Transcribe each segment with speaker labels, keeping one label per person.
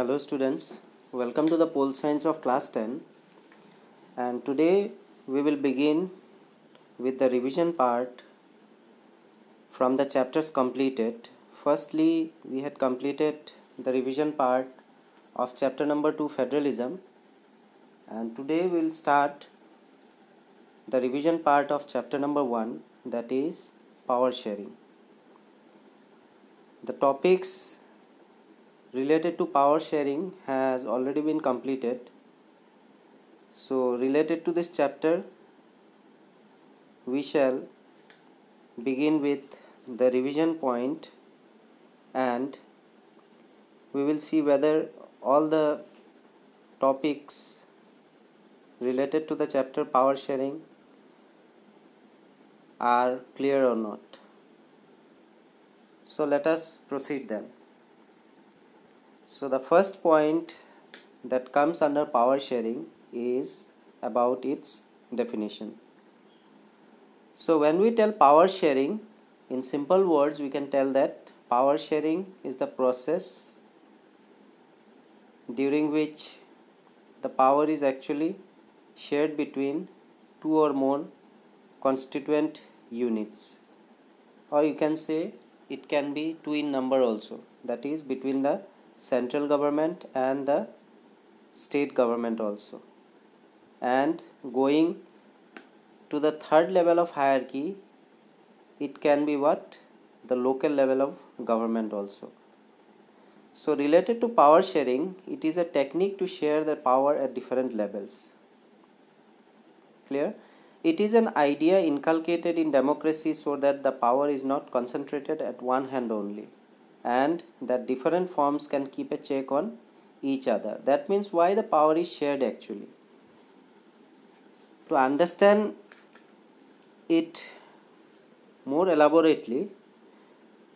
Speaker 1: Hello students, welcome to the Pole Science of class 10, and today we will begin with the revision part from the chapters completed. Firstly, we had completed the revision part of chapter number 2, Federalism, and today we will start the revision part of chapter number 1, that is power sharing. The topics related to power sharing has already been completed. So related to this chapter, we shall begin with the revision point and we will see whether all the topics related to the chapter power sharing are clear or not. So let us proceed then. So the first point that comes under power sharing is about its definition. So when we tell power sharing, in simple words we can tell that power sharing is the process during which the power is actually shared between two or more constituent units, or you can say it can be two in number also, that is between the central government and the state government also. And going to the third level of hierarchy, it can be what? The local level of government also. So related to power sharing, it is a technique to share the power at different levels. Clear? It is an idea inculcated in democracy so that the power is not concentrated at one hand only, and that different forms can keep a check on each other. That means why the power is shared actually. To understand it more elaborately,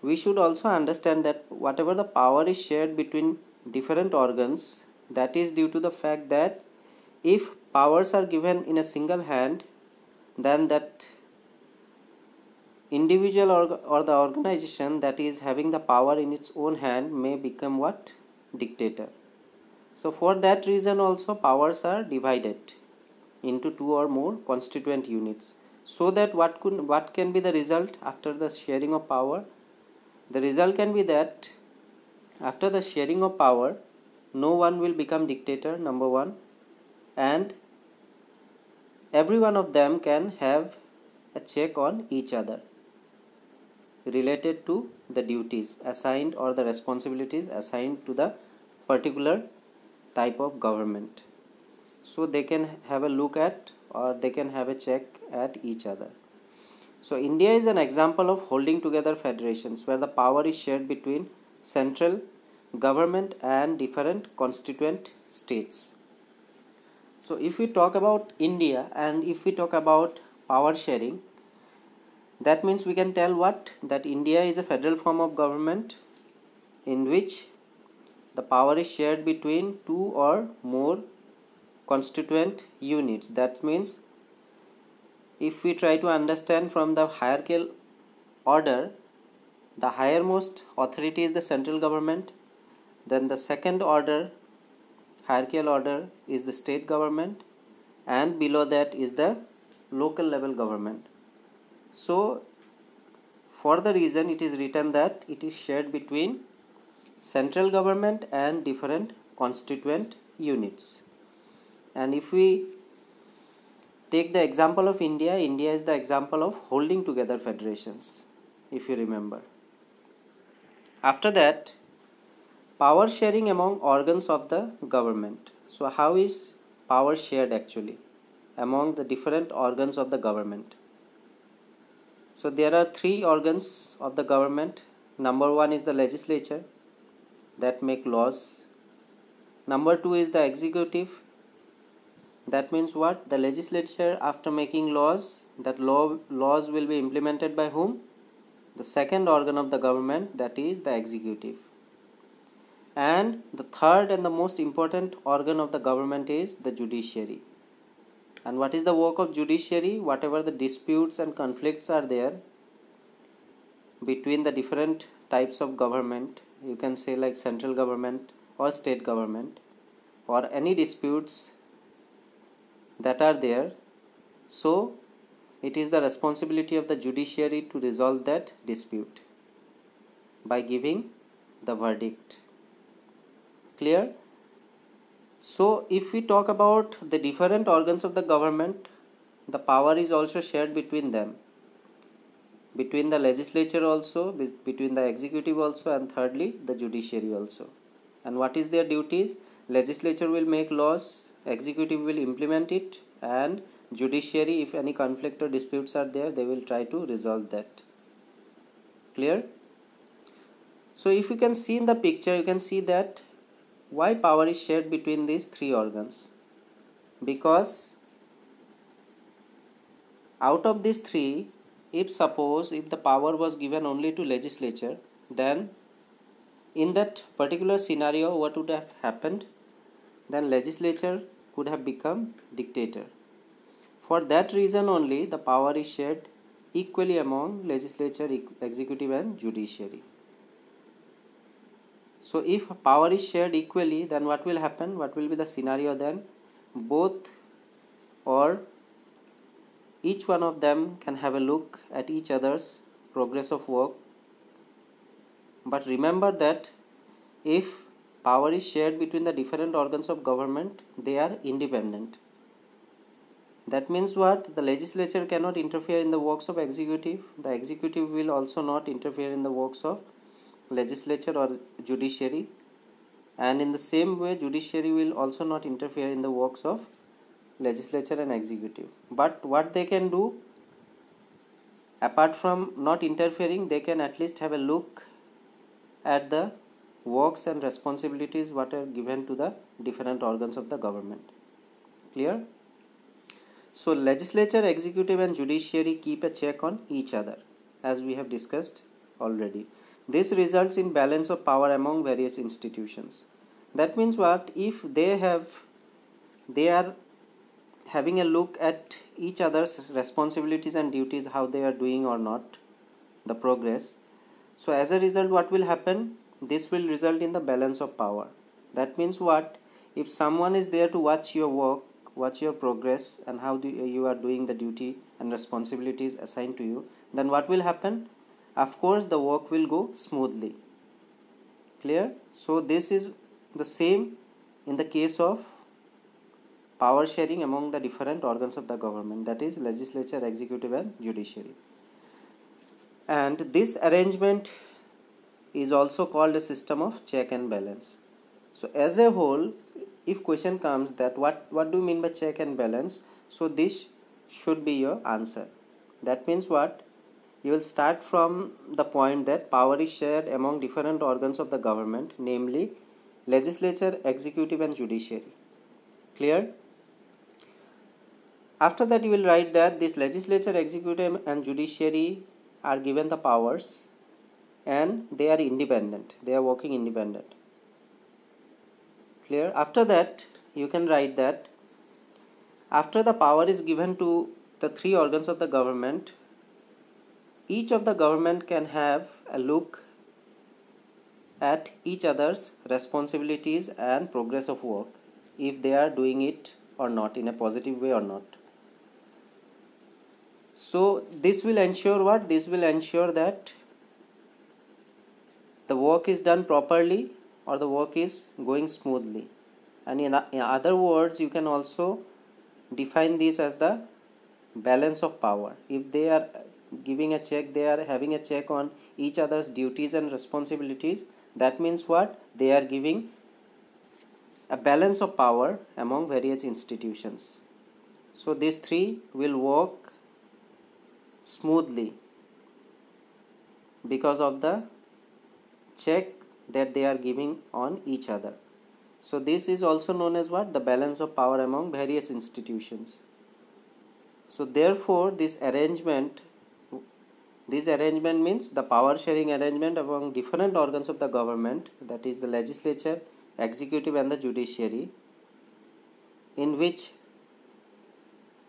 Speaker 1: we should also understand that whatever the power is shared between different organs, that is due to the fact that if powers are given in a single hand, then that individual or the organization that is having the power in its own hand may become what? Dictator. So for that reason also powers are divided into two or more constituent units, so that what can be the result after the sharing of power? The result can be that after the sharing of power, no one will become dictator, number one, and every one of them can have a check on each other related to the duties assigned or the responsibilities assigned to the particular type of government. So they can have a look at, or they can have a check at each other. So India is an example of holding together federations where the power is shared between central government and different constituent states. So if we talk about India and if we talk about power sharing, that means we can tell what? That India is a federal form of government in which the power is shared between two or more constituent units. That means if we try to understand from the hierarchical order, the highermost authority is the central government, then the second order hierarchical order is the state government, and below that is the local level government. So for the reason it is written that it is shared between central government and different constituent units. And if we take the example of India, India is the example of holding together federations, if you remember. After that, power sharing among organs of the government. So how is power shared actually among the different organs of the government? So there are three organs of the government. Number one is the legislature that make laws. Number two is the executive. That means what? The legislature, after making laws, that laws will be implemented by whom? The second organ of the government, that is the executive. And the third and the most important organ of the government is the judiciary. And what is the work of judiciary? Whatever the disputes and conflicts are there between the different types of government, you can say like central government or state government or any disputes that are there, so it is the responsibility of the judiciary to resolve that dispute by giving the verdict. Clear? So if we talk about the different organs of the government, the power is also shared between them, between the legislature also, between the executive also, and thirdly the judiciary also. And what is their duties? Legislature will make laws, executive will implement it, and judiciary, if any conflict or disputes are there, they will try to resolve that. Clear? So if you can see in the picture, you can see that why power is shared between these three organs. Because out of these three, if the power was given only to legislature, then in that particular scenario, what would have happened? Then legislature could have become dictator. For that reason only, the power is shared equally among legislature, executive and judiciary. So if power is shared equally, then what will happen? What will be the scenario then? Both or each one of them can have a look at each other's progress of work. But remember that if power is shared between the different organs of government, they are independent. That means what? The legislature cannot interfere in the works of executive. The executive will also not interfere in the works of legislature or judiciary. And in the same way, judiciary will also not interfere in the works of legislature and executive. But what they can do, apart from not interfering, they can at least have a look at the works and responsibilities what are given to the different organs of the government. Clear? So legislature, executive and judiciary keep a check on each other, as we have discussed already. This results in balance of power among various institutions. That means what? If they are having a look at each other's responsibilities and duties, how they are doing or not, the progress. So as a result, what will happen? This will result in the balance of power. That means what? If someone is there to watch your work, watch your progress and how you are doing the duty and responsibilities assigned to you, then what will happen? Of course, the work will go smoothly. Clear? So this is the same in the case of power sharing among the different organs of the government, that is legislature, executive and judiciary. And this arrangement is also called a system of check and balance. So as a whole, if question comes that what do you mean by check and balance, so this should be your answer. That means what? You will start from the point that power is shared among different organs of the government, namely legislature, executive and judiciary. Clear? After that, you will write that this legislature, executive and judiciary are given the powers and they are independent. They are working independent. Clear? After that, you can write that after the power is given to the three organs of the government, each of the government can have a look at each other's responsibilities and progress of work, if they are doing it or not, in a positive way or not. So this will ensure what? This will ensure that the work is done properly or the work is going smoothly. And in other words, you can also define this as the balance of power. If they are giving a check, they are having a check on each other's duties and responsibilities, that means what? They are giving a balance of power among various institutions. So these three will work smoothly because of the check that they are giving on each other. So this is also known as what? The balance of power among various institutions. So therefore this arrangement means the power sharing arrangement among different organs of the government, that is the legislature, executive and the judiciary, in which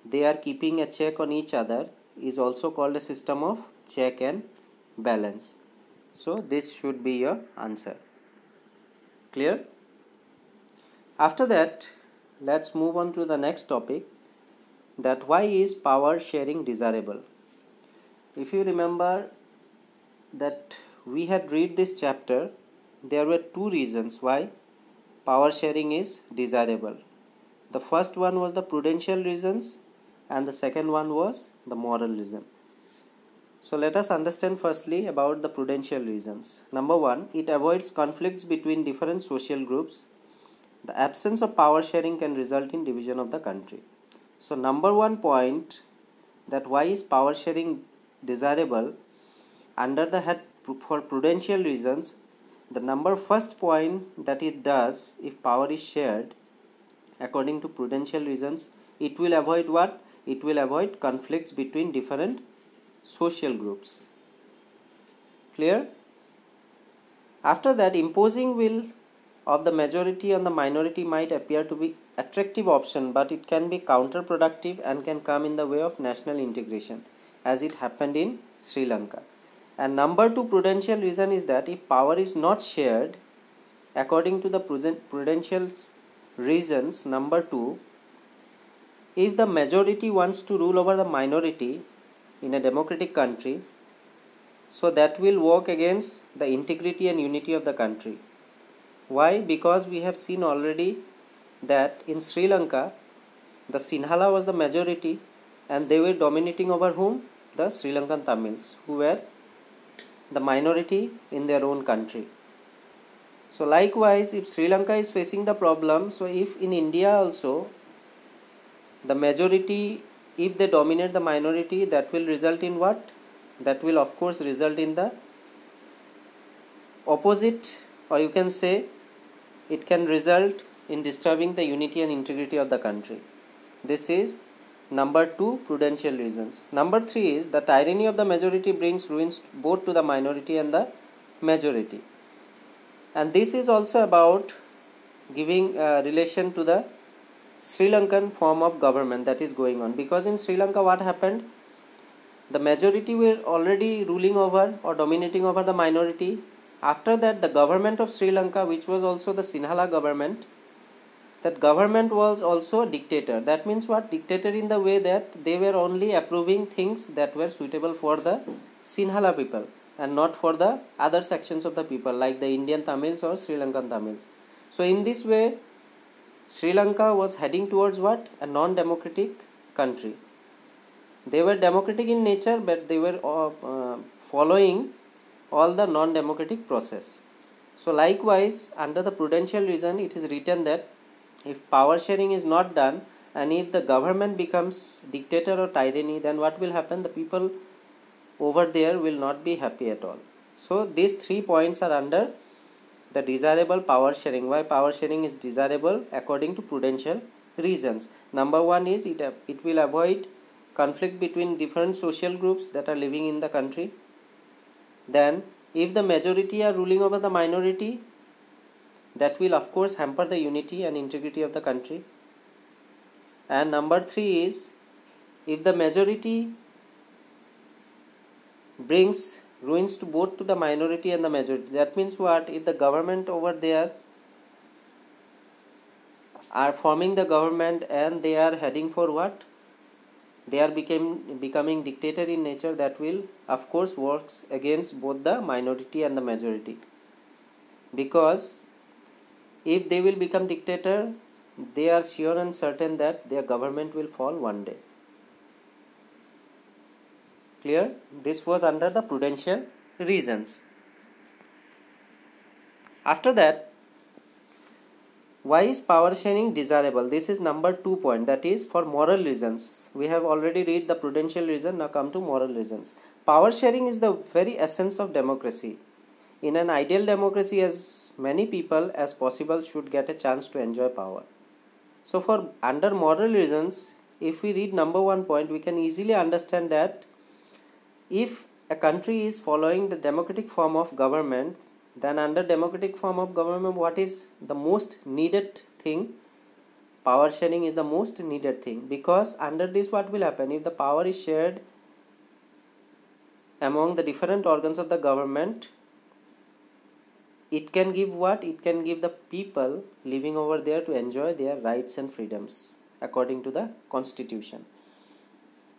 Speaker 1: they are keeping a check on each other, is also called a system of check and balance. So this should be your answer. Clear? After that, let's move on to the next topic, that why is power sharing desirable. If you remember that we had read this chapter, there were two reasons why power sharing is desirable. The first one was the prudential reasons and the second one was the moral reason. So let us understand firstly about the prudential reasons. Number one, it avoids conflicts between different social groups. The absence of power sharing can result in division of the country. So number one point, that why is power sharing desirable, under the head for prudential reasons, the first point that it does, if power is shared according to prudential reasons, it will avoid what? It will avoid conflicts between different social groups. Clear? After that, imposing will of the majority on the minority might appear to be attractive option, but it can be counterproductive and can come in the way of national integration, as it happened in Sri Lanka. And number two prudential reason is that if power is not shared according to the prudential reasons, number two, if the majority wants to rule over the minority in a democratic country, so that will work against the integrity and unity of the country. Why? Because we have seen already that in Sri Lanka, the Sinhala was the majority and they were dominating over whom? The Sri Lankan Tamils, who were the minority in their own country. So likewise, if Sri Lanka is facing the problem, so if in India also the majority, if they dominate the minority, that will result in what? That will of course result in the opposite, or you can say it can result in disturbing the unity and integrity of the country. This is number two prudential reasons. Number three is the tyranny of the majority brings ruins both to the minority and the majority. And this is also about giving relation to the Sri Lankan form of government that is going on. Because in Sri Lanka what happened? The majority were already ruling over or dominating over the minority. After that, the government of Sri Lanka, which was also the Sinhala government, that government was also a dictator. That means what? Dictator in the way that they were only approving things that were suitable for the Sinhala people and not for the other sections of the people like the Indian Tamils or Sri Lankan Tamils. So in this way, Sri Lanka was heading towards what? A non-democratic country. They were democratic in nature, but they were following all the non-democratic process. So likewise, under the prudential reason, it is written that if power sharing is not done and if the government becomes dictator or tyranny, then what will happen? The people over there will not be happy at all. So these 3 points are under the desirable power sharing. Why power sharing is desirable according to prudential reasons. Number one is it will avoid conflict between different social groups that are living in the country. Then if the majority are ruling over the minority, that will of course hamper the unity and integrity of the country. And number three is, if the majority brings ruins to both to the minority and the majority, that means what? If the government over there are forming the government and they are heading for what? They are becoming dictator in nature, that will of course works against both the minority and the majority. Because if they will become dictator, they are sure and certain that their government will fall one day. Clear? This was under the prudential reasons. After that, why is power sharing desirable? This is number 2 point, that is for moral reasons. We have already read the prudential reason, now come to moral reasons. Power sharing is the very essence of democracy. In an ideal democracy, as many people as possible should get a chance to enjoy power. So for under moral reasons, if we read number 1 point, we can easily understand that if a country is following the democratic form of government, then under democratic form of government, what is the most needed thing? Power sharing is the most needed thing, because under this what will happen? If the power is shared among the different organs of the government, it can give what? It can give the people living over there to enjoy their rights and freedoms according to the constitution,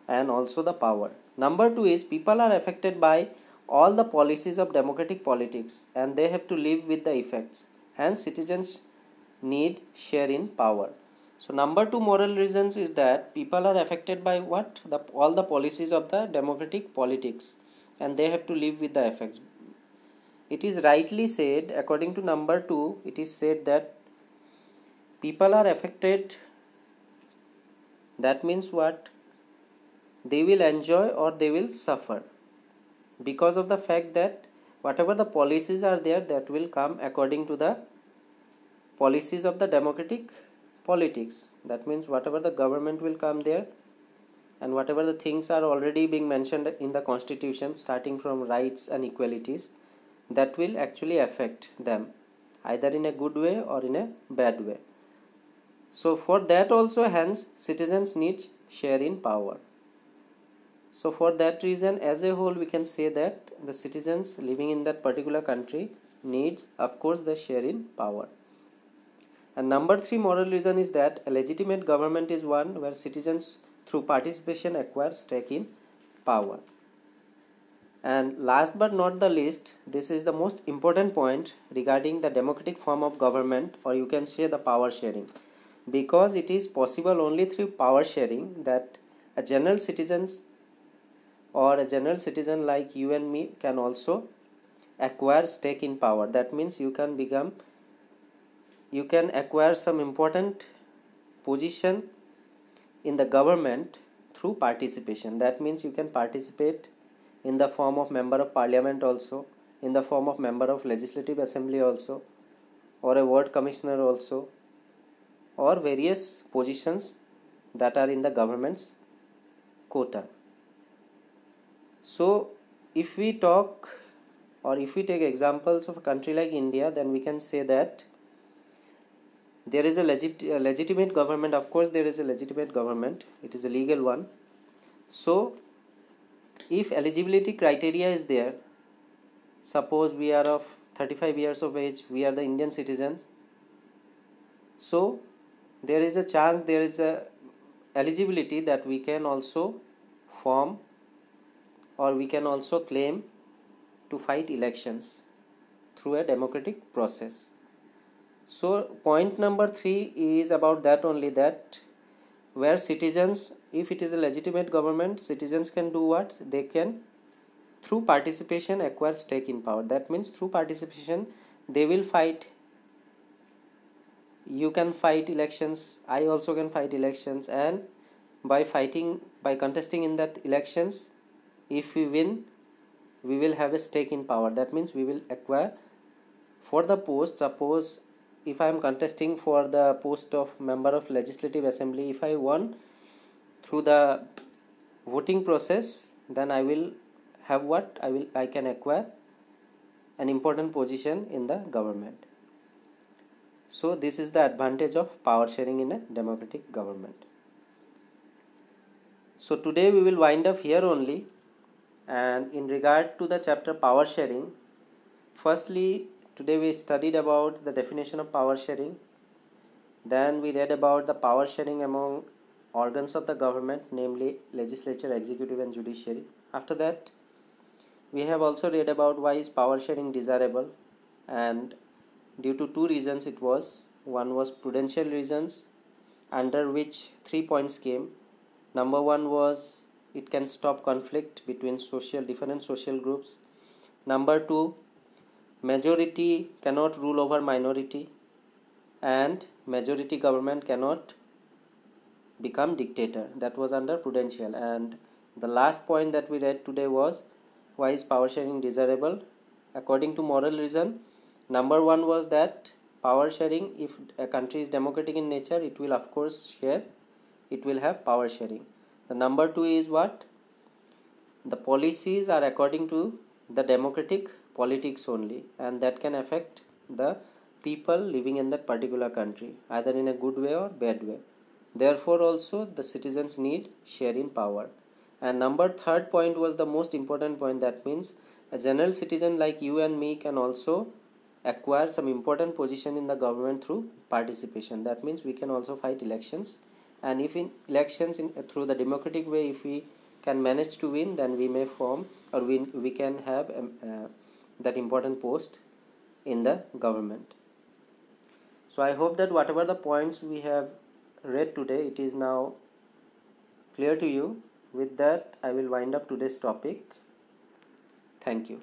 Speaker 1: and also the power. Number 2 is people are affected by all the policies of democratic politics and they have to live with the effects. Hence, citizens need share in power. So, number 2 moral reasons is that people are affected by what? All the policies of the democratic politics and they have to live with the effects. It is rightly said, according to number 2, it is said that people are affected. That means what? They will enjoy or they will suffer because of the fact that whatever the policies are there, that will come according to the policies of the democratic politics. That means whatever the government will come there and whatever the things are already being mentioned in the constitution, starting from rights and equalities, that will actually affect them either in a good way or in a bad way. So for that also, hence citizens need share in power. So for that reason, as a whole, we can say that the citizens living in that particular country needs, of course, the share in power. And number 3 moral reason is that a legitimate government is one where citizens through participation acquire stake in power. And last but not the least, this is the most important point regarding the democratic form of government, or you can say the power sharing, because it is possible only through power sharing that a general citizen like you and me can also acquire stake in power. That means you can acquire some important position in the government through participation. That means you can participate in the form of member of parliament also, in the form of member of legislative assembly also, or a ward commissioner also, or various positions that are in the government's quota. So if we talk or if we take examples of a country like India, then we can say that there is a legitimate government. Of course, there is a legitimate government. It is a legal one. So if eligibility criteria is there, suppose we are of 35 years of age, we are the Indian citizens. So there is a chance, there is a eligibility that we can also form or we can also claim to fight elections through a democratic process. So point number 3 is about that only, that where citizens, if it is a legitimate government, citizens can do what? They can through participation acquire stake in power. That means through participation they will fight. You can fight elections, I also can fight elections, and by contesting in that elections, if we win, we will have a stake in power. That means we will acquire for the post. Suppose if I am contesting for the post of member of legislative assembly, if I won through the voting process, then I will have what? I can acquire an important position in the government. So this is the advantage of power sharing in a democratic government. So today we will wind up here only. And in regard to the chapter power sharing, firstly, today we studied about the definition of power sharing. Then we read about the power sharing among organs of the government, namely legislature, executive and judiciary. After that, we have also read about why is power sharing desirable, and due to 2 reasons it was. One was prudential reasons, under which 3 points came. Number 1 was it can stop conflict between different social groups. Number 2, majority cannot rule over minority, and majority government cannot become dictator. That was under prudential. And the last point that we read today was why is power sharing desirable. According to moral reason, number 1 was that power sharing, if a country is democratic in nature, it will of course share, it will have power sharing. The number 2 is what? The policies are according to the democratic politics only, and that can affect the people living in that particular country, either in a good way or bad way. Therefore also the citizens need share in power. And third point was the most important point. That means a general citizen like you and me can also acquire some important position in the government through participation. That means we can also fight elections, and if in elections through the democratic way, if we can manage to win, then we may form, or we can have that important post in the government. So I hope that whatever the points we have read today, it is now clear to you. With that, I will wind up today's topic. Thank you.